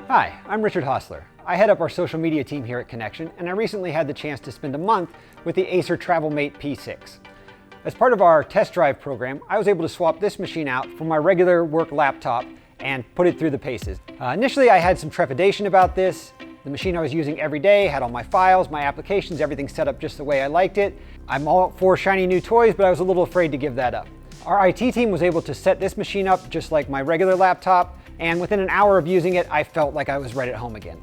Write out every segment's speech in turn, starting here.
Hi, I'm Richard Hostler. I head up our social media team here at Connection, and I recently had the chance to spend a month with the Acer TravelMate P6. As part of our test drive program, I was able to swap this machine out for my regular work laptop and put it through the paces. Initially, I had some trepidation about this. The machine I was using every day had all my files, my applications, everything set up just the way I liked it. I'm all for shiny new toys, but I was a little afraid to give that up. Our IT team was able to set this machine up just like my regular laptop, and within an hour of using it, I felt like I was right at home again.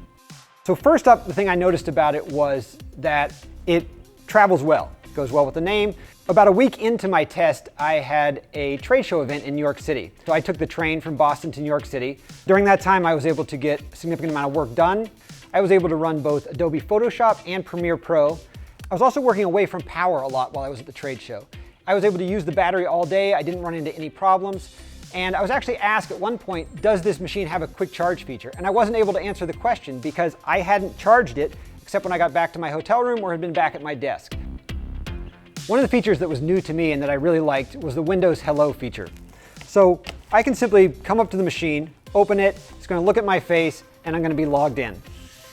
So first up, the thing I noticed about it was that it travels well. It goes well with the name. About a week into my test, I had a trade show event in New York City. So I took the train from Boston to New York City. During that time, I was able to get a significant amount of work done. I was able to run both Adobe Photoshop and Premiere Pro. I was also working away from power a lot while I was at the trade show. I was able to use the battery all day. I didn't run into any problems. And I was actually asked at one point, does this machine have a quick charge feature? And I wasn't able to answer the question because I hadn't charged it except when I got back to my hotel room or had been back at my desk. One of the features that was new to me and that I really liked was the Windows Hello feature. So I can simply come up to the machine, open it, it's going to look at my face, and I'm going to be logged in.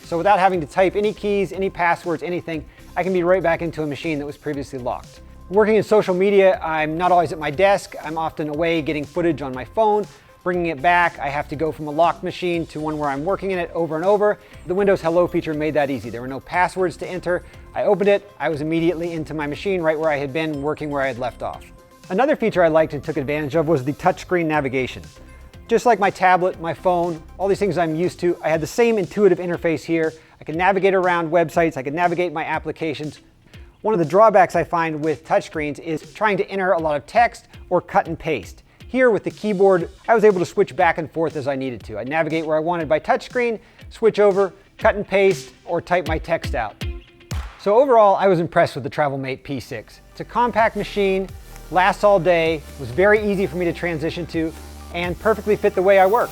So without having to type any keys, any passwords, anything, I can be right back into a machine that was previously locked. Working in social media, I'm not always at my desk. I'm often away getting footage on my phone, bringing it back. I have to go from a locked machine to one where I'm working in it over and over. The Windows Hello feature made that easy. There were no passwords to enter. I opened it, I was immediately into my machine right where I had been, working where I had left off. Another feature I liked and took advantage of was the touchscreen navigation. Just like my tablet, my phone, all these things I'm used to, I had the same intuitive interface here. I could navigate around websites, I could navigate my applications. One of the drawbacks I find with touchscreens is trying to enter a lot of text or cut and paste. Here with the keyboard, I was able to switch back and forth as I needed to. I'd navigate where I wanted by touchscreen, switch over, cut and paste, or type my text out. So overall, I was impressed with the TravelMate P6. It's a compact machine, lasts all day, was very easy for me to transition to, and perfectly fit the way I work.